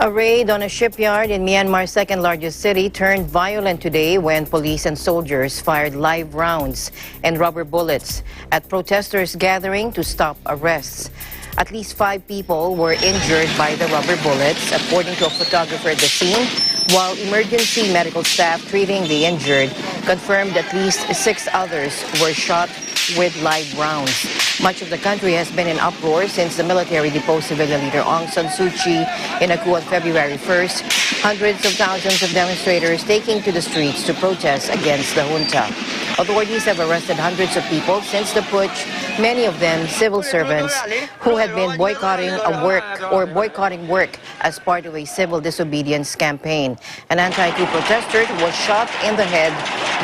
A raid on a shipyard in Myanmar's second-largest city turned violent today when police and soldiers fired live rounds and rubber bullets at protesters gathering to stop arrests. At least 5 people were injured by the rubber bullets, according to a photographer at the scene, while emergency medical staff treating the injured confirmed at least 6 others were shot with live rounds. Much of the country has been in uproar since the military deposed civilian leader Aung San Suu Kyi in a coup on February 1st. Hundreds of thousands of demonstrators taking to the streets to protest against the junta. Authorities have arrested hundreds of people since the putsch, many of them civil servants who had been boycotting work as part of a civil disobedience campaign. An anti-coup protester who was shot in the head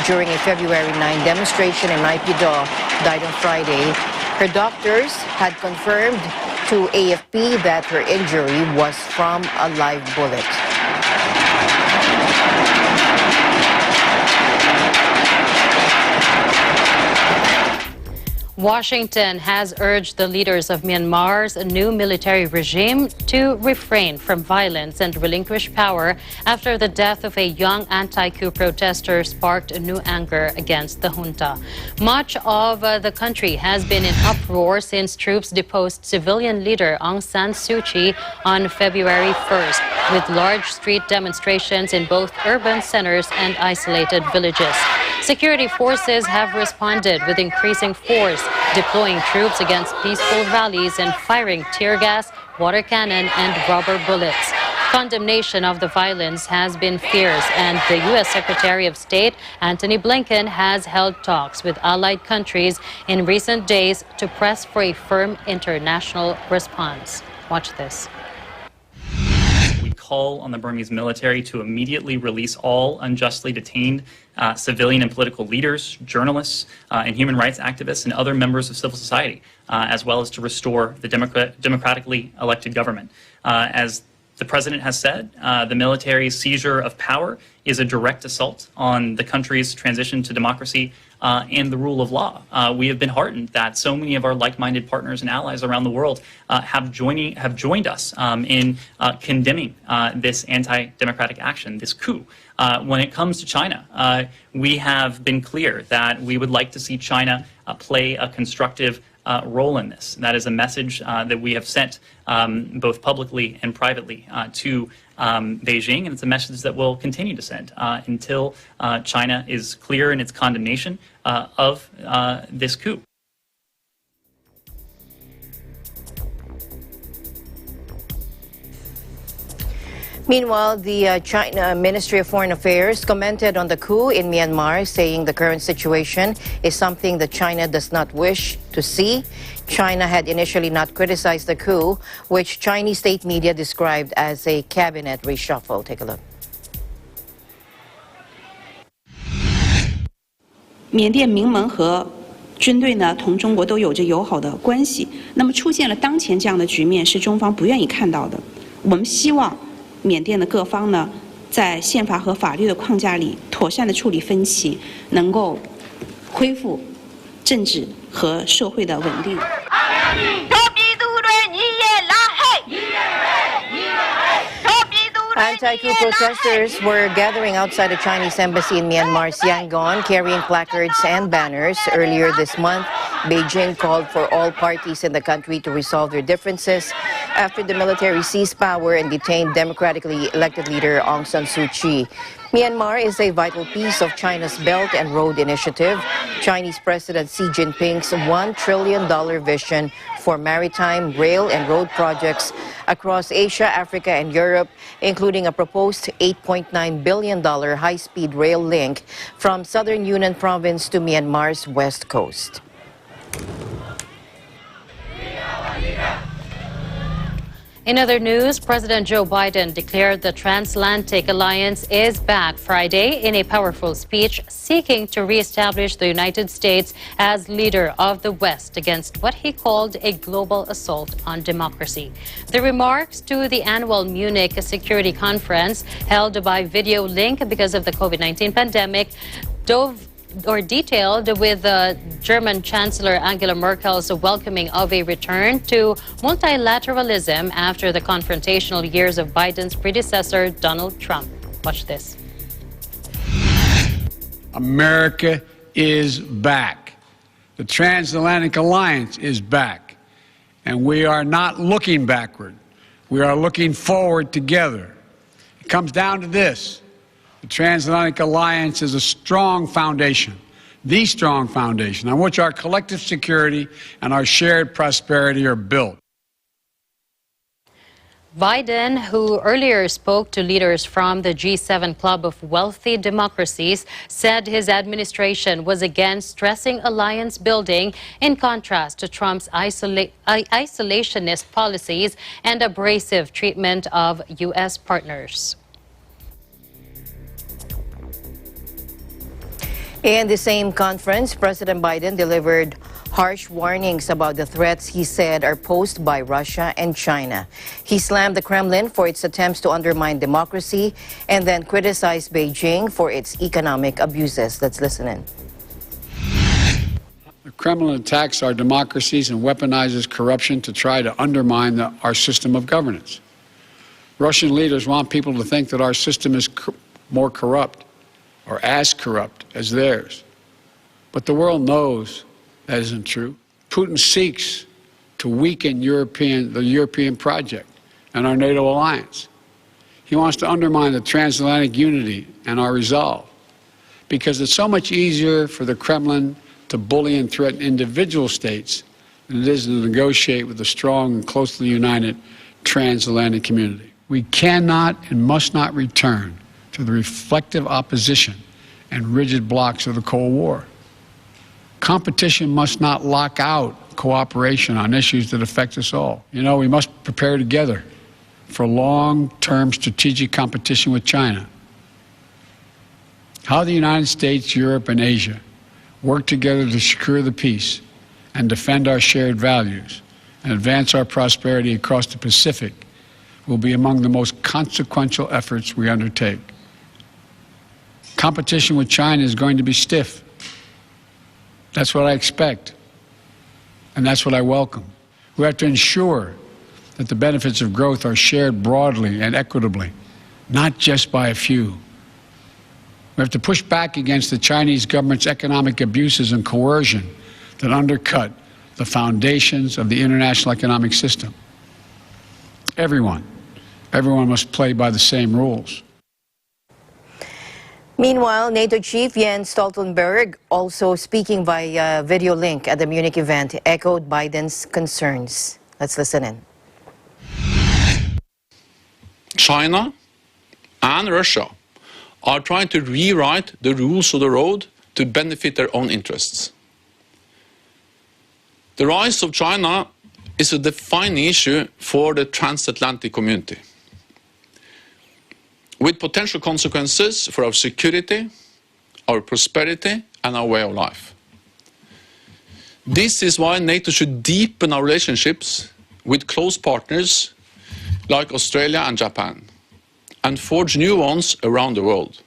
during a February 9 demonstration in Naypyidaw died on Friday. Her doctors had confirmed to AFP that her injury was from a live bullet. Washington has urged the leaders of Myanmar's new military regime to refrain from violence and relinquish power after the death of a young anti-coup protester sparked new anger against the junta. Much of the country has been in uproar since troops deposed civilian leader Aung San Suu Kyi on February 1st, with large street demonstrations in both urban centers and isolated villages. Security forces have responded with increasing force, deploying troops against peaceful rallies and firing tear gas, water cannon, and rubber bullets. Condemnation of the violence has been fierce, and the U.S. Secretary of State Antony Blinken has held talks with allied countries in recent days to press for a firm international response. Watch this. We call on the Burmese military to immediately release all unjustly detained civilian and political leaders, journalists, and human rights activists and other members of civil society, as well as to restore the democratically elected government. As the president has said, the military's seizure of power is a direct assault on the country's transition to democracy and the rule of law. We have been heartened that so many of our like-minded partners and allies around the world have joined us in condemning this anti-democratic action, this coup. When it comes to China, we have been clear that we would like to see China play a constructive role in this. That is a message that we have sent both publicly and privately to Beijing, and it's a message that we'll continue to send until China is clear in its condemnation of this coup. Meanwhile, the China Ministry of Foreign Affairs commented on the coup in Myanmar, saying the current situation is something that China does not wish to see. China had initially not criticized the coup, which Chinese state media described as a cabinet reshuffle. Take a look. 缅甸民盟和军队呢，同中国都有着友好的关系。那么出现了当前这样的局面，是中方不愿意看到的。我们希望缅甸的各方呢，在宪法和法律的框架里，妥善的处理分歧，能够恢复政治和社会的稳定。 Anti-coup protesters were gathering outside a Chinese embassy in Myanmar's Yangon, carrying placards and banners. Earlier this month, Beijing called for all parties in the country to resolve their differences after the military seized power and detained democratically elected leader Aung San Suu Kyi. Myanmar is a vital piece of China's Belt and Road Initiative, Chinese President Xi Jinping's $1 trillion vision for maritime, rail, and road projects across Asia, Africa, and Europe, including a proposed $8.9 billion high-speed rail link from southern Yunnan province to Myanmar's west coast. In other news, President Joe Biden declared the transatlantic alliance is back Friday in a powerful speech seeking to reestablish the United States as leader of the West against what he called a global assault on democracy. The remarks to the annual Munich Security Conference held by video link because of the COVID-19 pandemic dove detailed with German Chancellor Angela Merkel's welcoming of a return to multilateralism after the confrontational years of Biden's predecessor, Donald Trump. Watch this. America is back. The transatlantic alliance is back. And we are not looking backward. We are looking forward together. It comes down to this. The transatlantic alliance is a strong foundation, the strong foundation on which our collective security and our shared prosperity are built. Biden, who earlier spoke to leaders from the G7 club of wealthy democracies, said his administration was against stressing alliance building in contrast to Trump's isolationist policies and abrasive treatment of U.S. partners. In the same conference, President Biden delivered harsh warnings about the threats he said are posed by Russia and China. He slammed the Kremlin for its attempts to undermine democracy and then criticized Beijing for its economic abuses. Let's listen in. The Kremlin attacks our democracies and weaponizes corruption to try to undermine our system of governance. Russian leaders want people to think that our system is more corrupt or as corrupt as theirs. But the world knows that isn't true. Putin seeks to weaken the European project and our NATO alliance. He wants to undermine the transatlantic unity and our resolve, because it's so much easier for the Kremlin to bully and threaten individual states than it is to negotiate with a strong and closely united transatlantic community. We cannot and must not return to the reflective opposition and rigid blocks of the Cold War. Competition must not lock out cooperation on issues that affect us all. You know, we must prepare together for long-term strategic competition with China. How the United States, Europe, and Asia work together to secure the peace and defend our shared values and advance our prosperity across the Pacific will be among the most consequential efforts we undertake. Competition with China is going to be stiff. That's what I expect, and that's what I welcome. We have to ensure that the benefits of growth are shared broadly and equitably, not just by a few. We have to push back against the Chinese government's economic abuses and coercion that undercut the foundations of the international economic system. Everyone must play by the same rules. Meanwhile, NATO Chief Jens Stoltenberg, also speaking via video link at the Munich event, echoed Biden's concerns. Let's listen in. China and Russia are trying to rewrite the rules of the road to benefit their own interests. The rise of China is a defining issue for the transatlantic community, with potential consequences for our security, our prosperity, and our way of life. This is why NATO should deepen our relationships with close partners like Australia and Japan, and forge new ones around the world.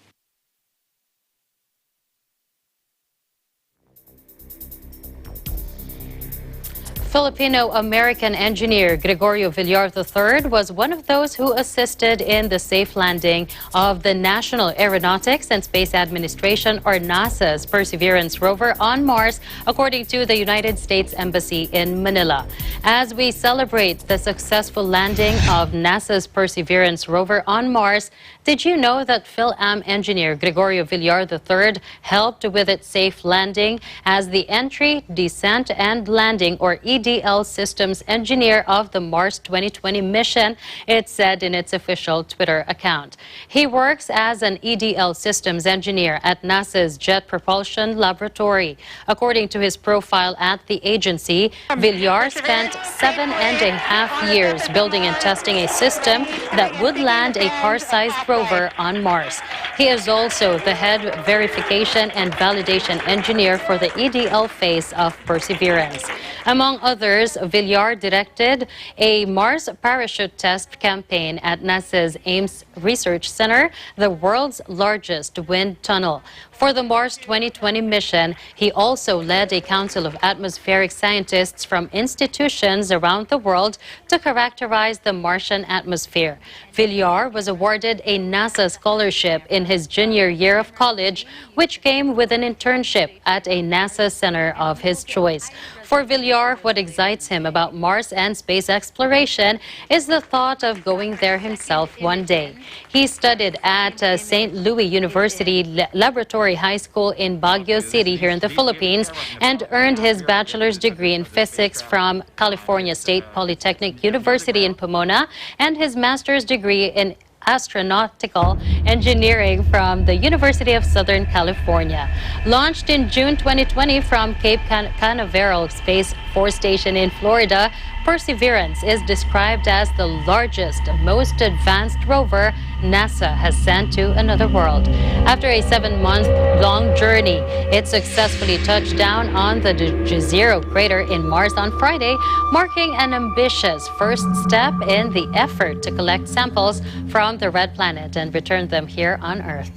Filipino-American engineer Gregorio Villar III was one of those who assisted in the safe landing of the National Aeronautics and Space Administration, or NASA's Perseverance rover on Mars, according to the United States Embassy in Manila. As we celebrate the successful landing of NASA's Perseverance rover on Mars, did you know that Phil-Am engineer Gregorio Villar III helped with its safe landing as the Entry, Descent, and Landing, or EDL Systems engineer of the Mars 2020 mission, it said in its official Twitter account. He works as an EDL Systems engineer at NASA's Jet Propulsion Laboratory. According to his profile at the agency, Villar spent 7.5 years building and testing a system that would land a car-sized rover on Mars. He is also the head verification and validation engineer for the EDL phase of Perseverance. Among others, Villar directed a Mars parachute test campaign at NASA's Ames Research Center, the world's largest wind tunnel. For the Mars 2020 mission, he also led a council of atmospheric scientists from institutions around the world to characterize the Martian atmosphere. Villar was awarded a NASA scholarship in his junior year of college, which came with an internship at a NASA center of his choice. For Villar, what excites him about Mars and space exploration is the thought of going there himself one day. He studied at St. Louis University Laboratory High School in Baguio City here in the Philippines and earned his bachelor's degree in physics from California State Polytechnic University in Pomona and his master's degree in astronautical engineering from the University of Southern California. Launched in June 2020 from Cape Canaveral Space Force Station in Florida, Perseverance is described as the largest, most advanced rover NASA has sent to another world. After a 7-month-long journey, it successfully touched down on the Jezero crater in Mars on Friday, marking an ambitious first step in the effort to collect samples from the red planet and return them here on Earth.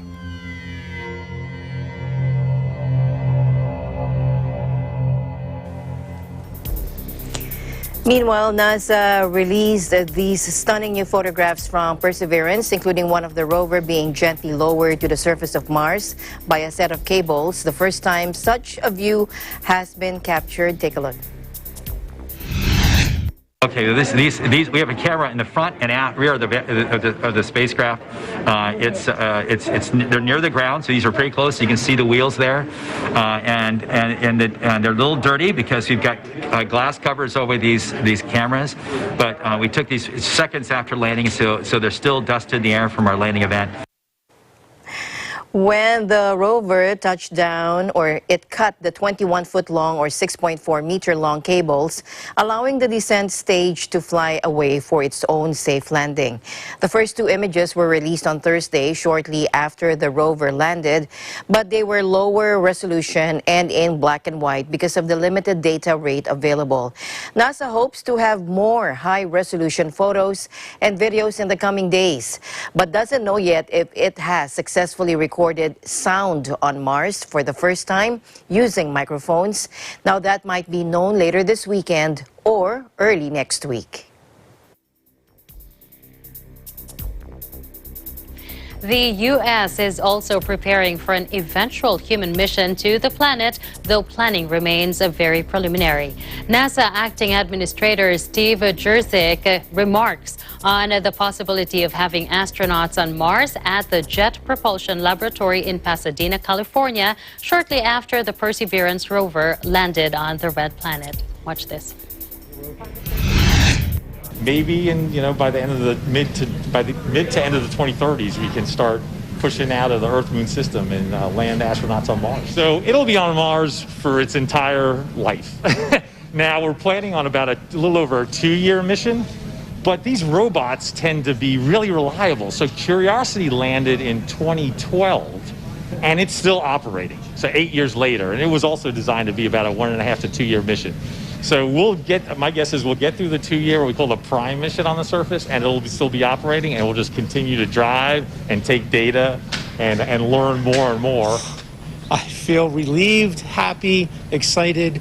Meanwhile, NASA released these stunning new photographs from Perseverance, including one of the rover being gently lowered to the surface of Mars by a set of cables. The first time such a view has been captured. Take a look. Okay, we have a camera in the front and rear of the spacecraft. They're near the ground, so these are pretty close. So you can see the wheels there, and they're a little dirty because we've got glass covers over these cameras. But we took these seconds after landing, so they're still dust in the air from our landing event. When the rover touched down, or it cut the 21-foot-long or 6.4-meter-long cables, allowing the descent stage to fly away for its own safe landing. The first two images were released on Thursday, shortly after the rover landed, but they were lower resolution and in black and white because of the limited data rate available. NASA hopes to have more high-resolution photos and videos in the coming days, but doesn't know yet if it has successfully recorded sound on Mars for the first time using microphones. Now that might be known later this weekend or early next week. The U.S. is also preparing for an eventual human mission to the planet, though planning remains very preliminary. NASA Acting Administrator Steve Jurczyk remarks on the possibility of having astronauts on Mars at the Jet Propulsion Laboratory in Pasadena, California, shortly after the Perseverance rover landed on the red planet. Watch this. Maybe by the end of the mid to end of the 2030s, we can start pushing out of the Earth-Moon system and land astronauts on Mars. So it'll be on Mars for its entire life. Now we're planning on about a little over a 2-year mission, but these robots tend to be really reliable. So Curiosity landed in 2012, and it's still operating. So 8 years later, and it was also designed to be about a 1.5 to 2-year mission. So my guess is we'll get through the 2-year, what we call the prime mission on the surface, and it'll still be operating, and we'll just continue to drive and take data and learn more and more. I feel relieved, happy, excited,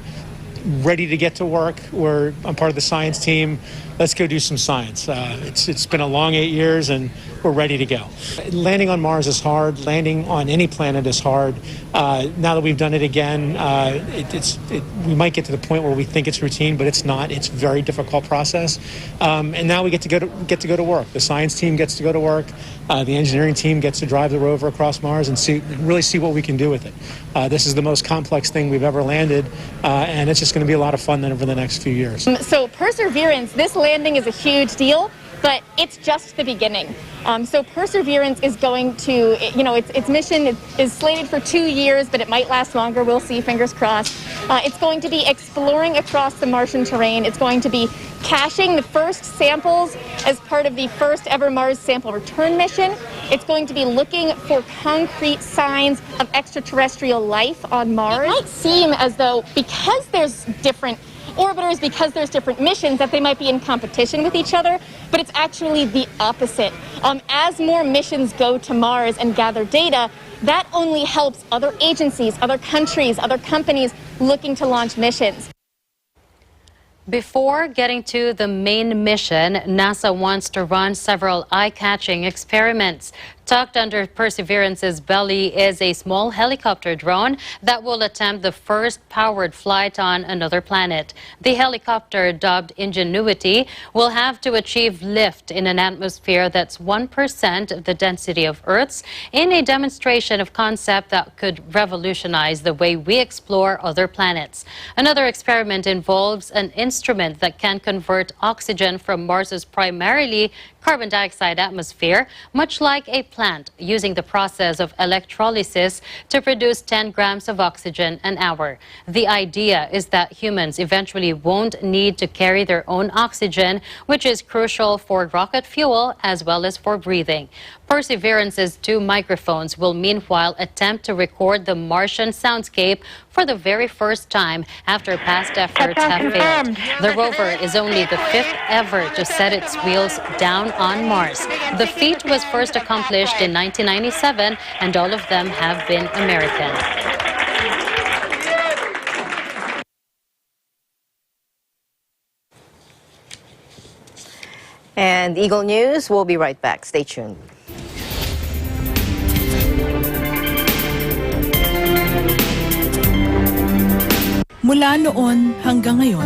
ready to get to work. I'm part of the science team. Let's go do some science. It's been a long 8 years, and we're ready to go. Landing on Mars is hard. Landing on any planet is hard. Now that we've done it again, we might get to the point where we think it's routine, but it's not. It's a very difficult process. And now we get to go to work. The science team gets to go to work. The engineering team gets to drive the rover across Mars and really see what we can do with it. This is the most complex thing we've ever landed, and it's just going to be a lot of fun then over the next few years. So Perseverance, this landing is a huge deal, but it's just the beginning. So Perseverance is going to, its mission is slated for 2 years, but it might last longer. We'll see, fingers crossed. It's going to be exploring across the Martian terrain. It's going to be caching the first samples as part of the first ever Mars sample return mission. It's going to be looking for concrete signs of extraterrestrial life on Mars. It might seem as though because there's different orbiters, because there's different missions, that they might be in competition with each other, but it's actually the opposite. As more missions go to Mars and gather data, that only helps other agencies, other countries, other companies looking to launch missions. Before getting to the main mission, NASA wants to run several eye-catching experiments. Tucked under Perseverance's belly is a small helicopter drone that will attempt the first powered flight on another planet. The helicopter, dubbed Ingenuity, will have to achieve lift in an atmosphere that's 1% of the density of Earth's, in a demonstration of concept that could revolutionize the way we explore other planets. Another experiment involves an instrument that can convert oxygen from Mars's primarily carbon dioxide atmosphere, much like a plant, using the process of electrolysis to produce 10 grams of oxygen an hour. The idea is that humans eventually won't need to carry their own oxygen, which is crucial for rocket fuel as well as for breathing. Perseverance's 2 microphones will meanwhile attempt to record the Martian soundscape for the very first time after past efforts have failed. The rover is only the 5th ever to set its wheels down on Mars. The feat was first accomplished in 1997, and all of them have been American. And Eagle News, we'll be right back. Stay tuned. Mula noon hanggang ngayon,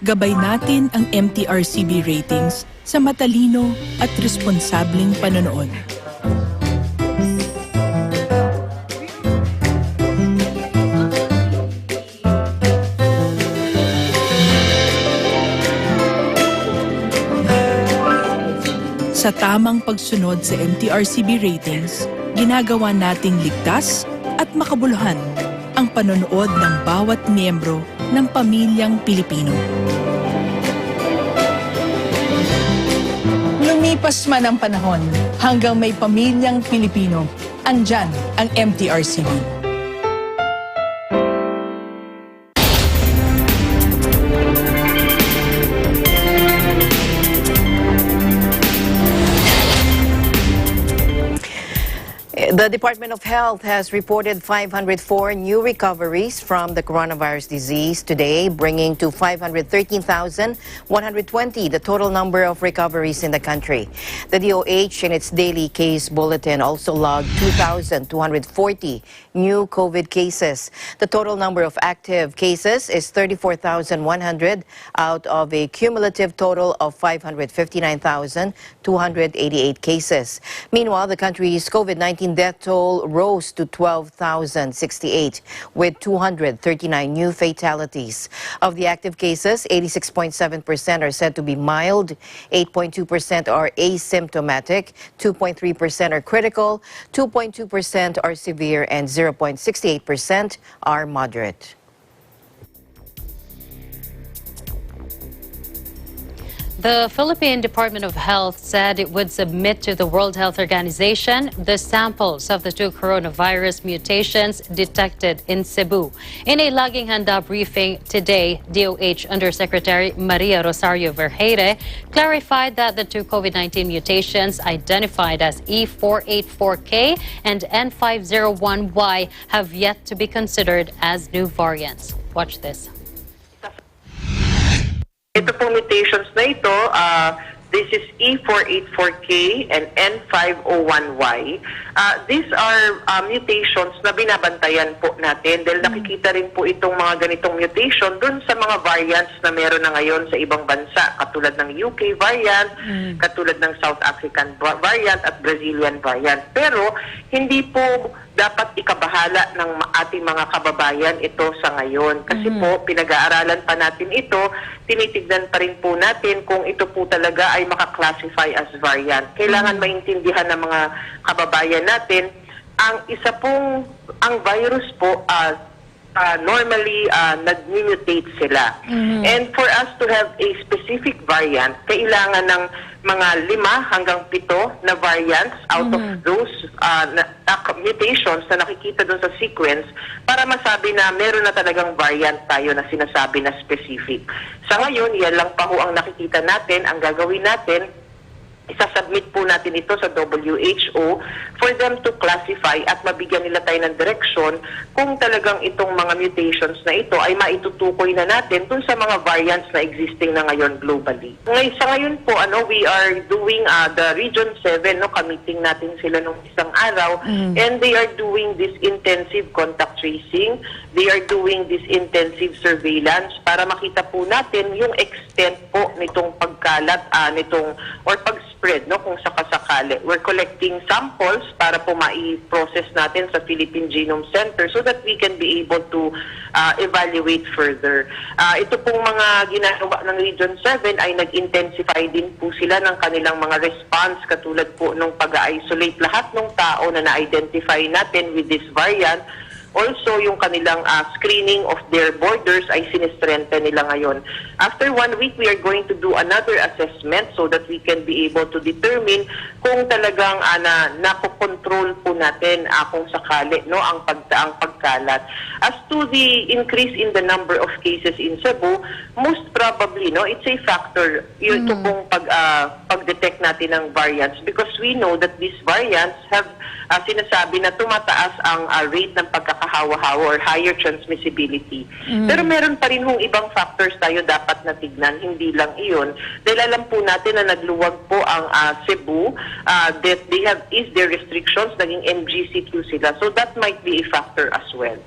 gabay natin ang MTRCB ratings sa matalino at responsableng panonood. Sa tamang pagsunod sa MTRCB ratings, ginagawa nating ligtas at makabuluhan ang panonood ng bawat miyembro ng pamilyang Pilipino. Lumipas man ang panahon, hanggang may pamilyang Pilipino, andyan ang MTRCB. The Department of Health has reported 504 new recoveries from the coronavirus disease today, bringing to 513,120 the total number of recoveries in the country. The DOH in its daily case bulletin also logged 2,240 new COVID cases. The total number of active cases is 34,100 out of a cumulative total of 559,288 cases. Meanwhile, the country's COVID-19 death toll rose to 12,068 with 239 new fatalities. Of the active cases, 86.7% are said to be mild, 8.2% are asymptomatic, 2.3% are critical, 2.2% are severe, and 0.68% are moderate. The Philippine Department of Health said it would submit to the World Health Organization the samples of the 2 coronavirus mutations detected in Cebu. In a laging handa briefing today, DOH Undersecretary Maria Rosario Vergeire clarified that the 2 COVID-19 mutations identified as E484K and N501Y have yet to be considered as new variants. Watch this. Ito pong mutations na ito, this is E484K and N501Y. These are mutations na binabantayan po natin dahil nakikita rin po itong mga ganitong mutation dun sa mga variants na meron na ngayon sa ibang bansa, katulad ng UK variant, katulad ng South African variant at Brazilian variant. Pero hindi po dapat ikabahala ng ating mga kababayan ito sa ngayon. Kasi po, pinag-aaralan pa natin ito, tinitignan pa rin po natin kung ito po talaga ay maka-classify as variant. Kailangan maintindihan ng mga kababayan natin, ang isa pong, ang virus po, normally nag-mutate sila. And for us to have a specific variant, kailangan ng mga 5 hanggang 7 na variants out of those mutations na nakikita doon sa sequence para masabi na meron na talagang variant tayo na sinasabi na specific. Sa ngayon, yan lang pa ho ang nakikita natin. Ang gagawin natin, isasubmit po natin ito sa WHO for them to classify at mabigyan nila tayo ng direksyon kung talagang itong mga mutations na ito ay maitutukoy na natin dun sa mga variants na existing na ngayon globally. Sa ngayon po, we are doing the Region 7, committing natin sila nung isang araw, and they are doing this intensive contact tracing, they are doing this intensive surveillance para makita po natin yung extent po nitong pagkalat, or pag-spread, kung sakasakali. We're collecting samples para po mai-process natin sa Philippine Genome Center so that we can be able to evaluate further. Ito pong mga ginagawa ng Region 7 ay nag-intensify din po sila ng kanilang mga response, katulad po nung pag-isolate lahat ng tao na na-identify natin with this variant. Also, yung kanilang screening of their borders ay sinistrengthen nila ngayon. After 1 week, we are going to do another assessment so that we can be able to determine kung talagang nakokontrol po natin kung sakali ang pagkalat. As to the increase in the number of cases in Cebu, most probably, it's a factor ito pong pag-detect natin ng variants, because we know that these variants have sinasabi na tumataas ang rate ng pagkakahawa-hawa or higher transmissibility. Pero meron pa rin ibang factors tayo dapat natignan, hindi lang iyon. Dahil alam po natin na nagluwag po ang Cebu, that they have eased their restrictions, naging MGCQ sila. So that might be a factor as well.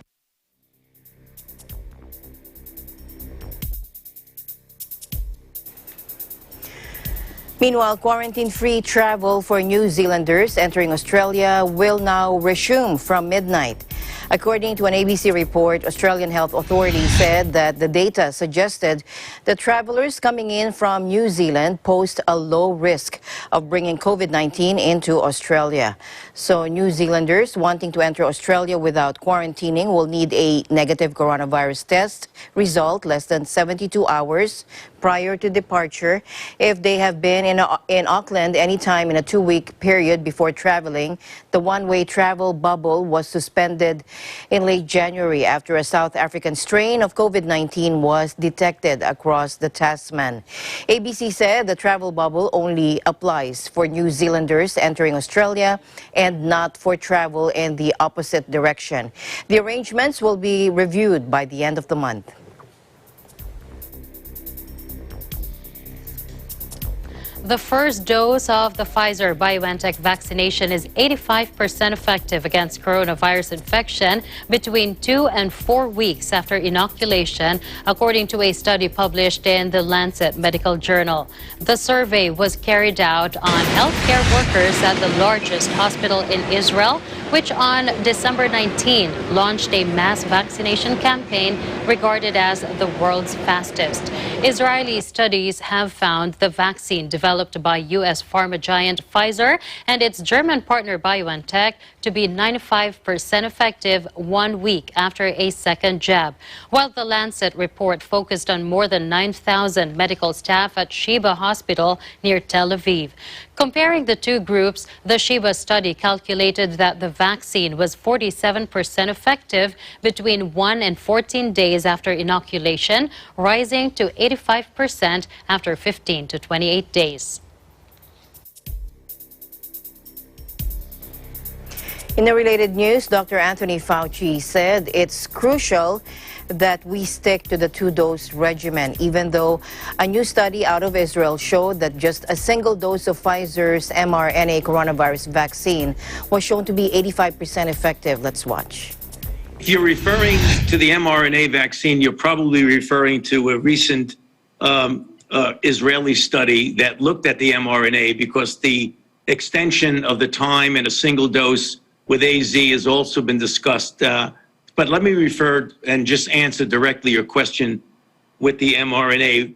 Meanwhile, quarantine-free travel for New Zealanders entering Australia will now resume from midnight. According to an ABC report, Australian health authorities said that the data suggested that travelers coming in from New Zealand posed a low risk of bringing COVID-19 into Australia. So New Zealanders wanting to enter Australia without quarantining will need a negative coronavirus test result less than 72 hours prior to departure. If they have been in Auckland anytime in a 2-week period before traveling, the one-way travel bubble was suspended in late January after a South African strain of COVID-19 was detected across the Tasman. ABC said the travel bubble only applies for New Zealanders entering Australia and not for travel in the opposite direction. The arrangements will be reviewed by the end of the month. The first dose of the Pfizer-BioNTech vaccination is 85% effective against coronavirus infection between 2 and 4 weeks after inoculation, according to a study published in the Lancet Medical Journal. The survey was carried out on healthcare workers at the largest hospital in Israel, which on December 19 launched a mass vaccination campaign regarded as the world's fastest. Israeli studies have found the vaccine developed by U.S. pharma giant Pfizer and its German partner BioNTech to be 95% effective 1 week after a second jab. While the Lancet report focused on more than 9,000 medical staff at Sheba Hospital near Tel Aviv. Comparing the two groups, the Sheba study calculated that the vaccine was 47% effective between 1 and 14 days after inoculation, rising to 85% after 15 to 28 days. In a related news, Dr. Anthony Fauci said it's crucial that we stick to the 2-dose regimen, even though a new study out of Israel showed that just a single dose of Pfizer's mRNA coronavirus vaccine was shown to be 85% effective. Let's watch. If you're referring to the mRNA vaccine, you're probably referring to a recent Israeli study that looked at the mRNA, because the extension of the time in a single dose with AZ has also been discussed. But let me refer and just answer directly your question with the mRNA.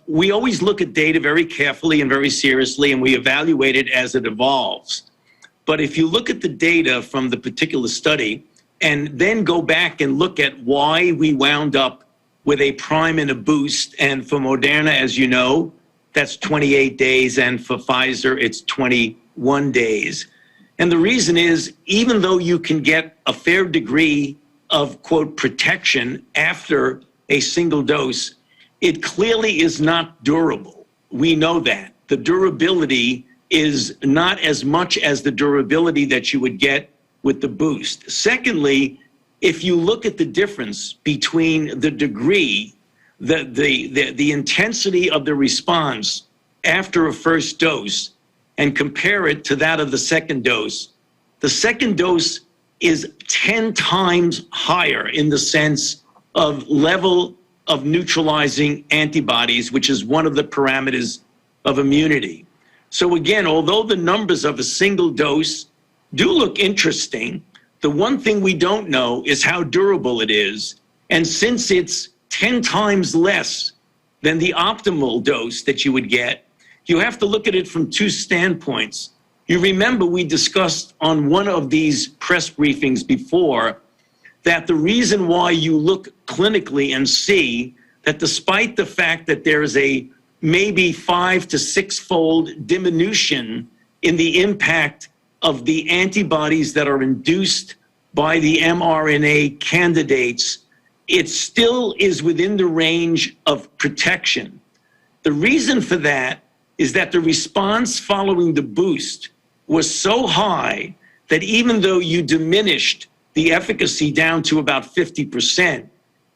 We always look at data very carefully and very seriously, and we evaluate it as it evolves. But if you look at the data from the particular study and then go back and look at why we wound up with a prime and a boost, and for Moderna, as you know, that's 28 days, and for Pfizer, it's 21 days. And the reason is, even though you can get a fair degree of, quote, protection after a single dose, it clearly is not durable. We know that. the durability is not as much as the durability that you would get with the boost. Secondly, if you look at the difference between the degree, the intensity of the response after a first dose and compare it to that of the second dose, the second dose is 10 times higher in the sense of level of neutralizing antibodies, which is one of the parameters of immunity. So again, although the numbers of a single dose do look interesting, the one thing we don't know is how durable it is. And since it's 10 times less than the optimal dose that you would get, you have to look at it from two standpoints. You remember we discussed on one of these press briefings before that the reason why you look clinically and see that despite the fact that there is a maybe 5 to 6-fold diminution in the impact of the antibodies that are induced by the mRNA candidates, it still is within the range of protection. The reason for that is that the response following the boost was so high that even though you diminished the efficacy down to about 50%,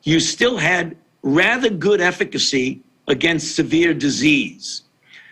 you still had rather good efficacy against severe disease.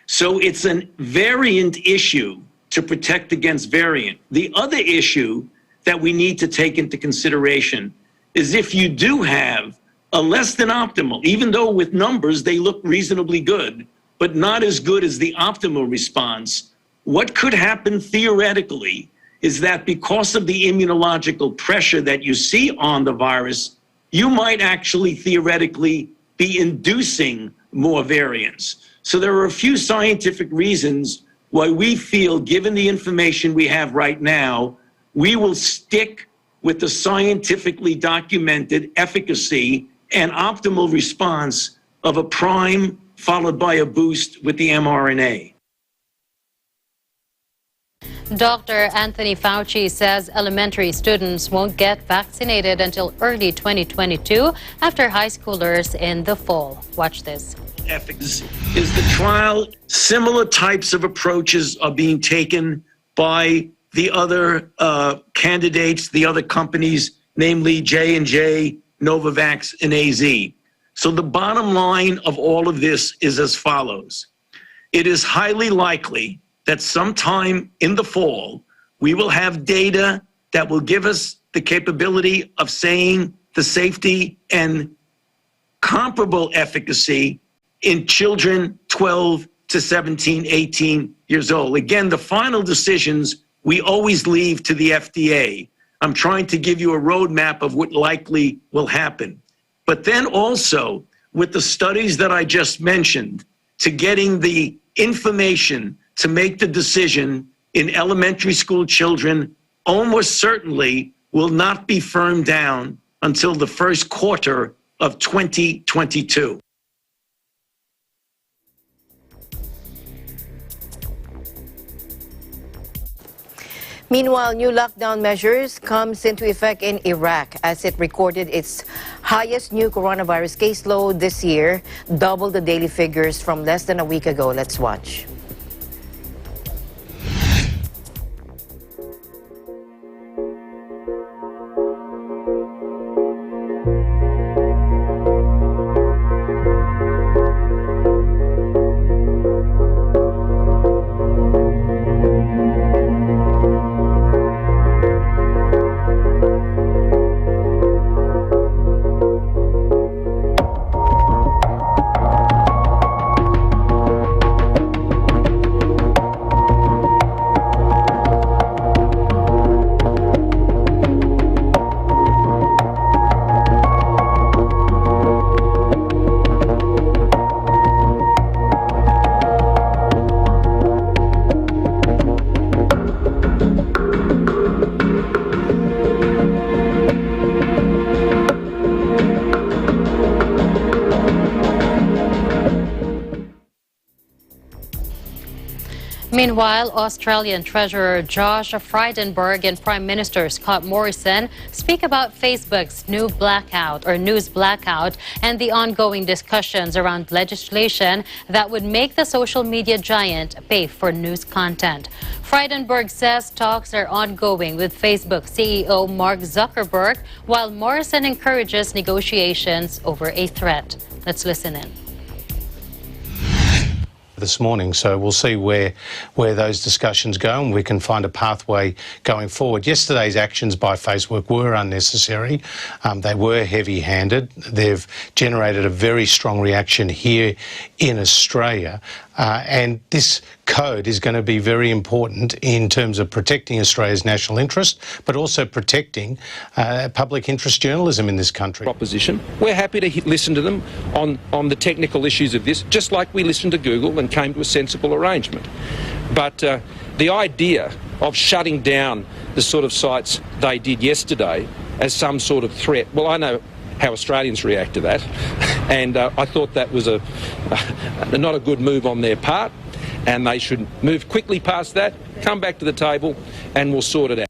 So it's a variant issue to protect against variant. The other issue that we need to take into consideration is if you do have a less than optimal, even though with numbers they look reasonably good, but not as good as the optimal response, what could happen theoretically is that because of the immunological pressure that you see on the virus, you might actually theoretically be inducing more variants. So there are a few scientific reasons why we feel, given the information we have right now, we will stick with the scientifically documented efficacy and optimal response of a prime followed by a boost with the mRNA. Dr. Anthony Fauci says elementary students won't get vaccinated until early 2022 after high schoolers in the fall. Watch this. Efficacy is the trial. Similar types of approaches are being taken by the other candidates, the other companies, namely J&J, Novavax, and AZ. So the bottom line of all of this is as follows. It is highly likely that sometime in the fall, we will have data that will give us the capability of saying the safety and comparable efficacy in children 12 to 17, 18 years old. Again, the final decisions we always leave to the FDA. I'm trying to give you a roadmap of what likely will happen. But then also, with the studies that I just mentioned, to getting the information to make the decision in elementary school children almost certainly will not be firmed down until the first quarter of 2022. Meanwhile, new lockdown measures comes into effect in Iraq as it recorded its highest new coronavirus caseload this year, double the daily figures from less than a week ago. Let's watch. Meanwhile, Australian Treasurer Josh Frydenberg and Prime Minister Scott Morrison speak about Facebook's news blackout and the ongoing discussions around legislation that would make the social media giant pay for news content. Frydenberg says talks are ongoing with Facebook CEO Mark Zuckerberg, while Morrison encourages negotiations over a threat. Let's listen in. This morning, so we'll see where those discussions go and we can find a pathway going forward. Yesterday's actions by Facebook were unnecessary. They were heavy-handed. They've generated a very strong reaction here in Australia, and this code is going to be very important in terms of protecting Australia's national interest, but also protecting public interest journalism in this country. Proposition. We're happy to listen to them on the technical issues of this, just like we listened to Google and came to a sensible arrangement. But the idea of shutting down the sort of sites they did yesterday as some sort of threat, well, I know how Australians react to that, and I thought that was not a good move on their part, and they should move quickly past that, come back to the table, and we'll sort it out.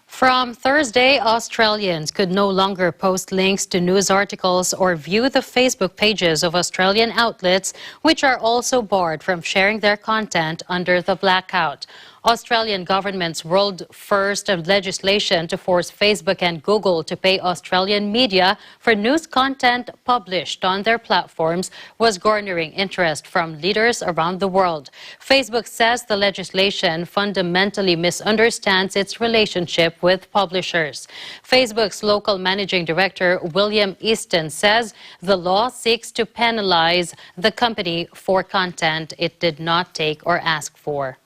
From Thursday, Australians could no longer post links to news articles or view the Facebook pages of Australian outlets, which are also barred from sharing their content under the blackout. Australian government's world-first legislation to force Facebook and Google to pay Australian media for news content published on their platforms was garnering interest from leaders around the world. Facebook says the legislation fundamentally misunderstands its relationship with publishers. Facebook's local managing director, William Easton, says the law seeks to penalize the company for content it did not take or ask for.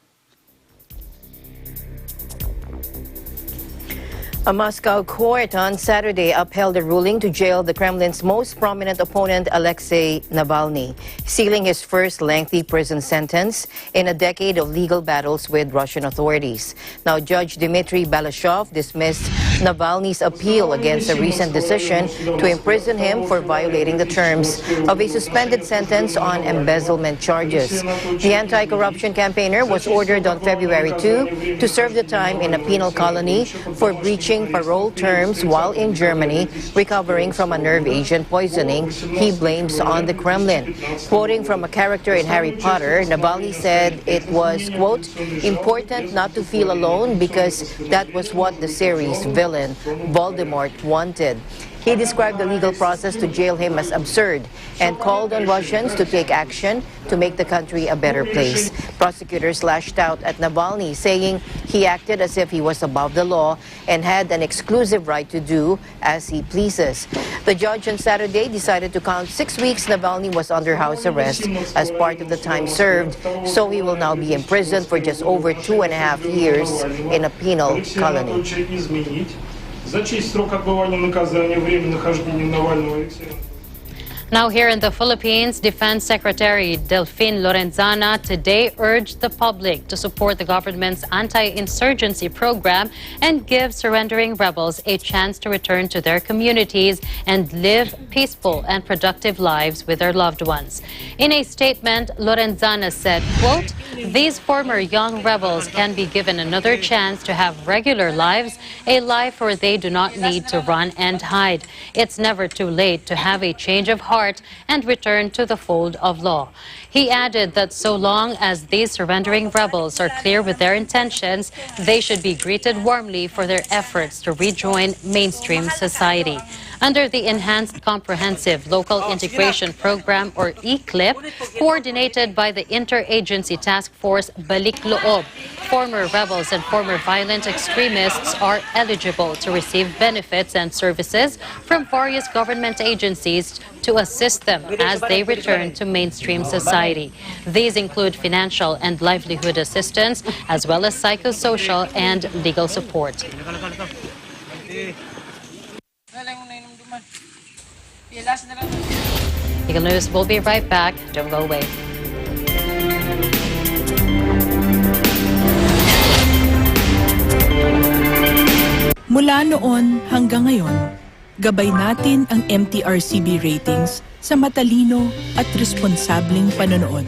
A Moscow court on Saturday upheld a ruling to jail the Kremlin's most prominent opponent, Alexei Navalny, sealing his first lengthy prison sentence in a decade of legal battles with Russian authorities. Now, Judge Dmitry Balashov dismissed Navalny's appeal against a recent decision to imprison him for violating the terms of a suspended sentence on embezzlement charges. The anti-corruption campaigner was ordered on February 2 to serve the time in a penal colony for breaching parole terms while in Germany, recovering from a nerve agent poisoning he blames on the Kremlin. Quoting from a character in Harry Potter, Navalny said it was, quote, important not to feel alone because that was what the series villain Voldemort wanted. He described the legal process to jail him as absurd and called on Russians to take action to make the country a better place. Prosecutors lashed out at Navalny, saying he acted as if he was above the law and had an exclusive right to do as he pleases. The judge on Saturday decided to count 6 weeks Navalny was under house arrest as part of the time served, so he will now be imprisoned for just over 2.5 years in a penal colony. Now here in the Philippines, Defense Secretary Delfin Lorenzana today urged the public to support the government's anti-insurgency program and give surrendering rebels a chance to return to their communities and live peaceful and productive lives with their loved ones. In a statement, Lorenzana said, quote, these former young rebels can be given another chance to have regular lives, a life where they do not need to run and hide. It's never too late to have a change of heart and return to the fold of law. He added that so long as these surrendering rebels are clear with their intentions, they should be greeted warmly for their efforts to rejoin mainstream society. Under the Enhanced Comprehensive Local Integration Program, or ECLIP, coordinated by the Interagency Task Force Balik Loob, former rebels and former violent extremists are eligible to receive benefits and services from various government agencies to assist them as they return to mainstream society. These include financial and livelihood assistance, as well as psychosocial and legal support. Eagle News will be right back. Don't go away. Mula noon hanggang ngayon, gabay natin ang MTRCB ratings sa matalino at responsableng panonood.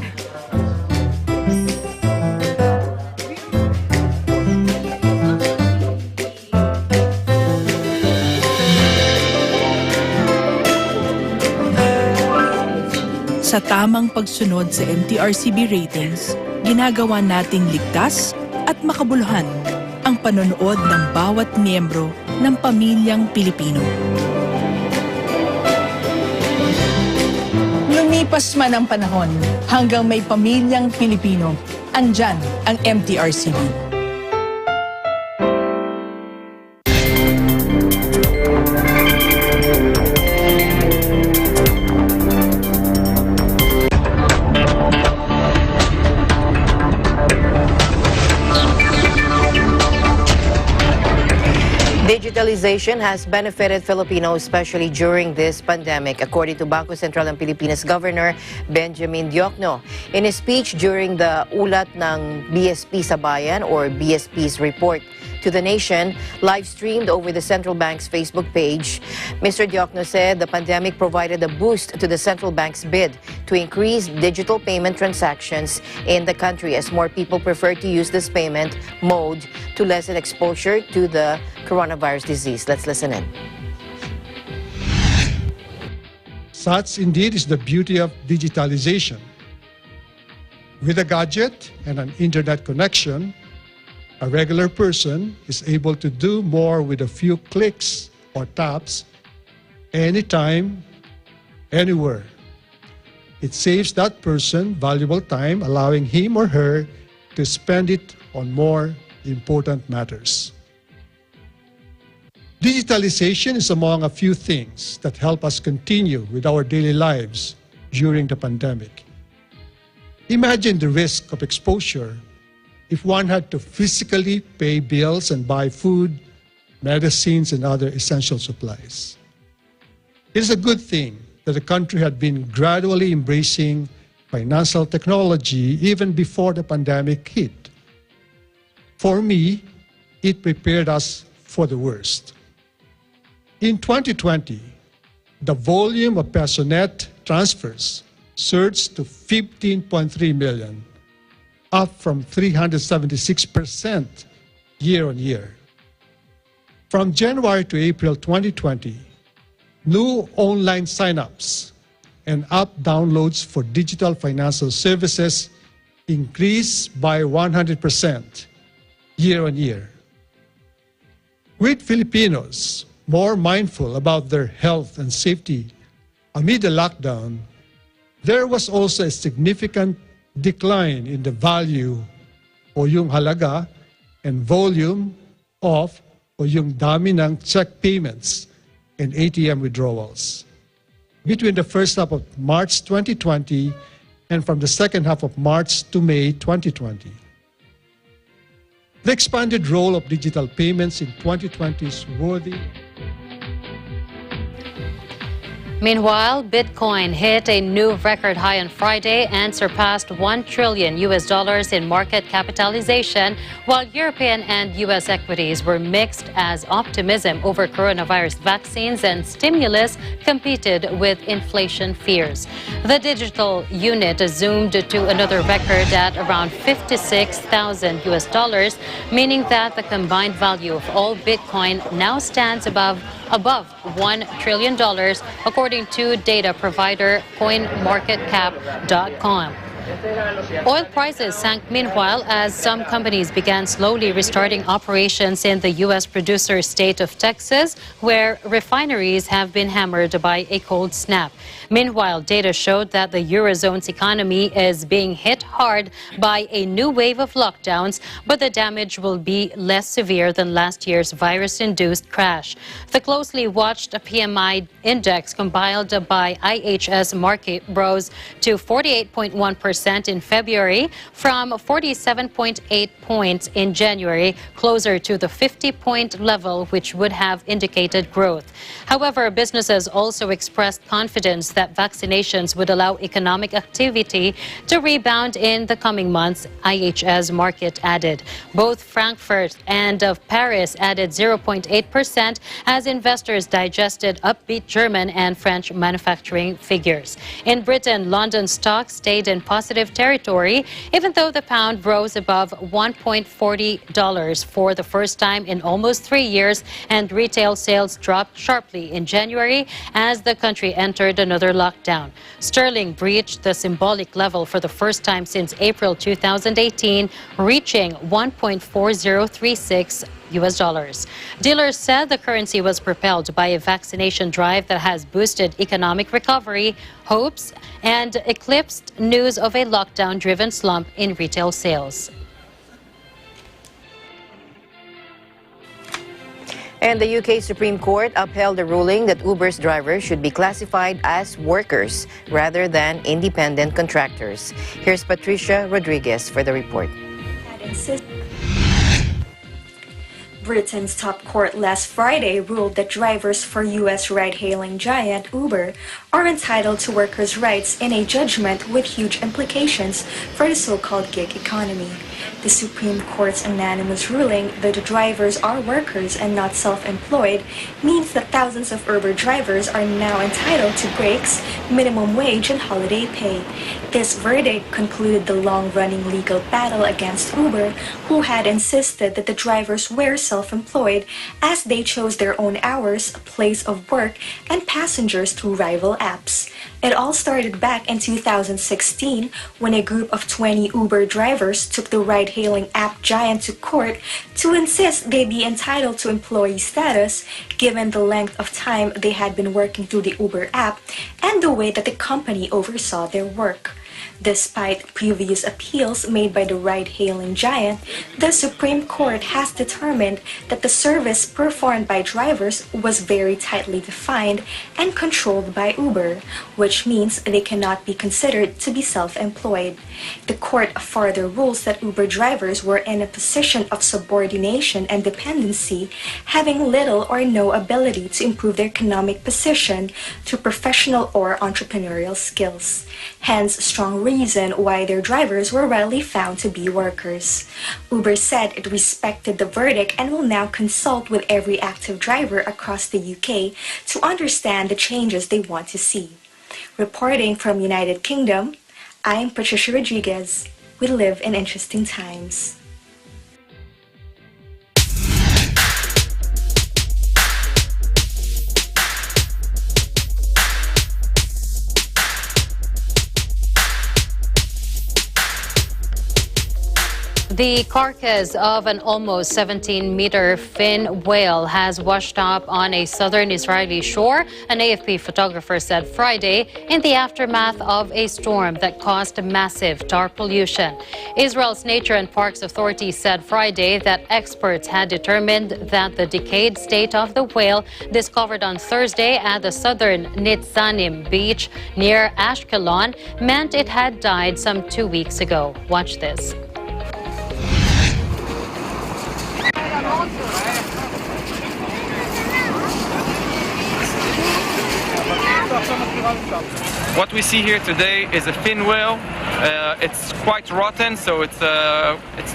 Sa tamang pagsunod sa MTRCB ratings, ginagawa nating ligtas at makabuluhan ang panonood ng bawat miyembro ng pamilyang Pilipino. Lumipas man ang panahon, hanggang may pamilyang Pilipino, andyan ang MTRCB. Digitalization has benefited Filipinos, especially during this pandemic, according to Bangko Sentral ng Pilipinas Governor Benjamin Diokno. In his speech during the Ulat ng BSP sa Bayan or BSP's report to the nation, live-streamed over the Central Bank's Facebook page, Mr. Diokno said the pandemic provided a boost to the Central Bank's bid to increase digital payment transactions in the country as more people prefer to use this payment mode to lessen exposure to the coronavirus disease. Let's listen in. Such indeed is the beauty of digitalization. With a gadget and an internet connection, a regular person is able to do more with a few clicks or taps anytime, anywhere. It saves that person valuable time, allowing him or her to spend it on more important matters. Digitalization is among a few things that help us continue with our daily lives during the pandemic. Imagine the risk of exposure if one had to physically pay bills and buy food, medicines, and other essential supplies. It is a good thing that the country had been gradually embracing financial technology even before the pandemic hit. For me, it prepared us for the worst. In 2020, the volume of PesoNet transfers surged to 15.3 million, up from 376% year-on-year. From January to April 2020, new online sign-ups and app downloads for digital financial services increased by 100% year-on-year. With Filipinos more mindful about their health and safety amid the lockdown, there was also a significant decline in the value o yung halaga and volume of o yung dami ng check payments and ATM withdrawals between the first half of March 2020 and from the second half of March to May 2020. The expanded role of digital payments in 2020 is worthy. Meanwhile, Bitcoin hit a new record high on Friday and surpassed $1 trillion in market capitalization, while European and U.S. equities were mixed as optimism over coronavirus vaccines and stimulus competed with inflation fears. The digital unit zoomed to another record at around $56,000, meaning that the combined value of all Bitcoin now stands above $1 trillion, according to data provider CoinMarketCap.com. Oil prices sank meanwhile as some companies began slowly restarting operations in the U.S. producer state of Texas, where refineries have been hammered by a cold snap. Meanwhile, data showed that the Eurozone's economy is being hit hard by a new wave of lockdowns, but the damage will be less severe than last year's virus-induced crash. The closely watched PMI index compiled by IHS Markit rose to 48.1% in February from 47.8 points in January, closer to the 50-point level, which would have indicated growth. However, businesses also expressed confidence that vaccinations would allow economic activity to rebound in the coming months, IHS Markit added. Both Frankfurt and Paris added 0.8% as investors digested upbeat German and French manufacturing figures. In Britain, London stocks stayed in positive positive territory, even though the pound rose above $1.40 for the first time in almost 3 years, and retail sales dropped sharply in January as the country entered another lockdown. Sterling breached the symbolic level for the first time since April 2018, reaching 1.4036 US dollars. Dealers said the currency was propelled by a vaccination drive that has boosted economic recovery hopes and eclipsed news of a lockdown-driven slump in retail sales. And the UK Supreme Court upheld the ruling that Uber's drivers should be classified as workers rather than independent contractors. Here's Patricia Rodriguez for the report. Britain's top court last Friday ruled that drivers for U.S. ride-hailing giant Uber are entitled to workers' rights in a judgment with huge implications for the so-called gig economy. The Supreme Court's unanimous ruling that the drivers are workers and not self-employed means that thousands of Uber drivers are now entitled to breaks, minimum wage, and holiday pay. This verdict concluded the long-running legal battle against Uber, who had insisted that the drivers were self-employed as they chose their own hours, place of work, and passengers through rival apps. It all started back in 2016 when a group of 20 Uber drivers took the ride-hailing app giant to court to insist they be entitled to employee status given the length of time they had been working through the Uber app and the way that the company oversaw their work. Despite previous appeals made by the ride-hailing giant, the Supreme Court has determined that the service performed by drivers was very tightly defined and controlled by Uber, which means they cannot be considered to be self-employed. The court further rules that Uber drivers were in a position of subordination and dependency, having little or no ability to improve their economic position through professional or entrepreneurial skills. Hence, strong reason why their drivers were rarely found to be workers. Uber said it respected the verdict and will now consult with every active driver across the UK to understand the changes they want to see. Reporting from United Kingdom, I'm Patricia Rodriguez. We live in interesting times. The carcass of an almost 17-meter fin whale has washed up on a southern Israeli shore, an AFP photographer said Friday, in the aftermath of a storm that caused massive tar pollution. Israel's Nature and Parks Authority said Friday that experts had determined that the decayed state of the whale discovered on Thursday at the southern Nitzanim beach near Ashkelon meant it had died some 2 weeks ago. Watch this. What we see here today is a fin whale. It's quite rotten, so it's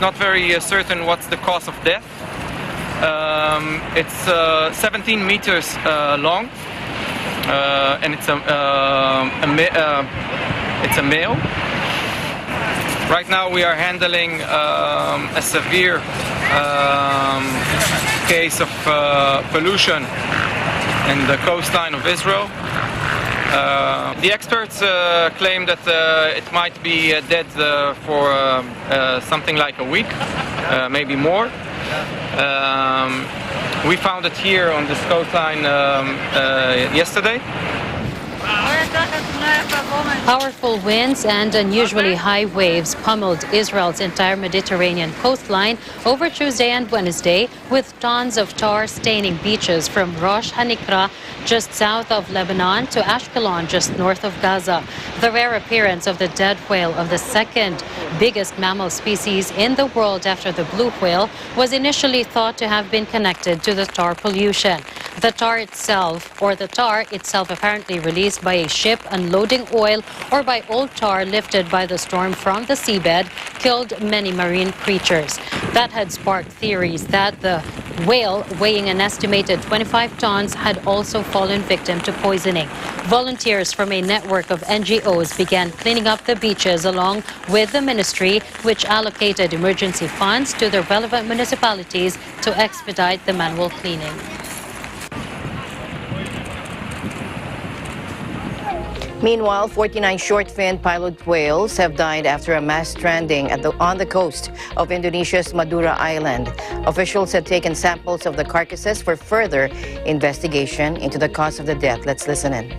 not very certain what's the cause of death. It's 17 meters long, and it's a male. Right now we are handling a severe case of pollution in the coastline of Israel. The experts claim that it might be dead for something like a week, maybe more. We found it here on this coastline yesterday. Powerful winds and unusually high waves pummeled Israel's entire Mediterranean coastline over Tuesday and Wednesday, with tons of tar staining beaches from Rosh Hanikra, just south of Lebanon, to Ashkelon, just north of Gaza. The rare appearance of the dead whale of the second biggest mammal species in the world after the blue whale was initially thought to have been connected to the tar pollution. The tar itself apparently released by a ship unloading oil or by old tar lifted by the storm from the seabed, killed many marine creatures. That had sparked theories that the whale weighing an estimated 25 tons had also fallen victim to poisoning. Volunteers from a network of NGOs began cleaning up the beaches along with the ministry, which allocated emergency funds to the relevant municipalities to expedite the manual cleaning. Meanwhile, 49 short-finned pilot whales have died after a mass stranding on the coast of Indonesia's Madura Island. Officials had taken samples of the carcasses for further investigation into the cause of the death. Let's listen in.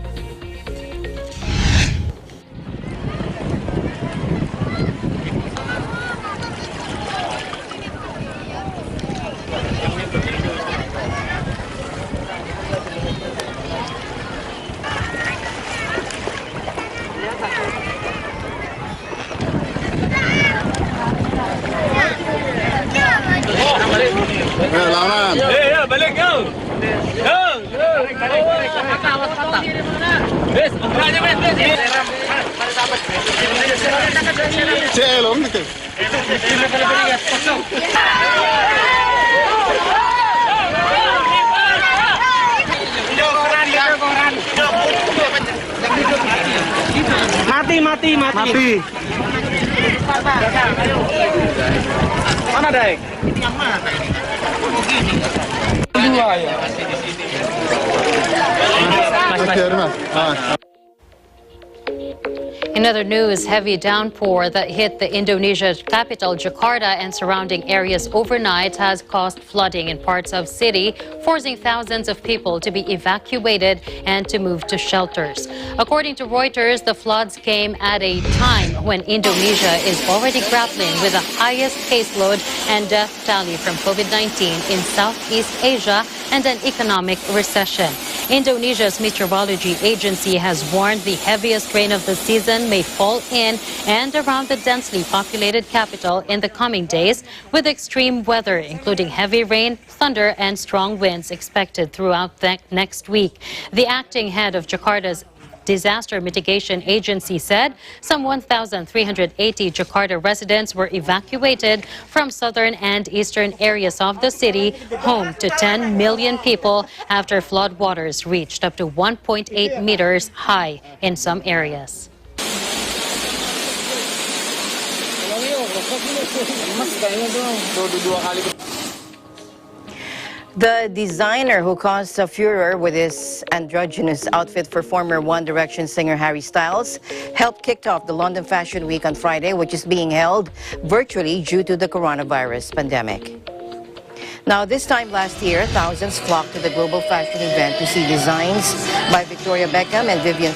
Mati. Mana, Dek? Yang mana? Dua ya. In other news, heavy downpour that hit the Indonesia capital Jakarta and surrounding areas overnight has caused flooding in parts of city, forcing thousands of people to be evacuated and to move to shelters. According to Reuters, the floods came at a time when Indonesia is already grappling with the highest caseload and death tally from COVID-19 in Southeast Asia and an economic recession. Indonesia's meteorology agency has warned the heaviest rain of the season may fall in and around the densely populated capital in the coming days, with extreme weather, including heavy rain, thunder, and strong winds expected throughout next week. The acting head of Jakarta's Disaster Mitigation Agency said some 1,380 Jakarta residents were evacuated from southern and eastern areas of the city, home to 10 million people after floodwaters reached up to 1.8 meters high in some areas. The designer who caused a furor with his androgynous outfit for former One Direction singer Harry Styles helped kick off the London Fashion Week on Friday, which is being held virtually due to the coronavirus pandemic. Now, this time last year, thousands flocked to the global fashion event to see designs by Victoria Beckham and Vivienne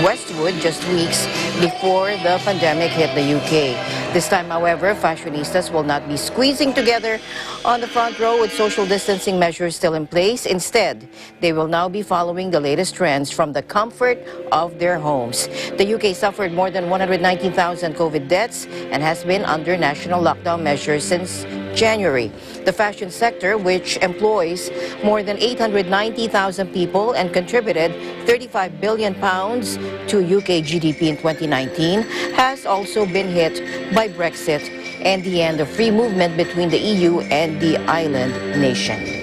Westwood just weeks before the pandemic hit the UK. This time, however, fashionistas will not be squeezing together on the front row with social distancing measures still in place. Instead, they will now be following the latest trends from the comfort of their homes. The UK suffered more than 119,000 COVID deaths and has been under national lockdown measures since January. The fashion sector, which employs more than 890,000 people and contributed £35 billion to UK GDP in 2019, has also been hit by Brexit and the end of free movement between the EU and the island nation.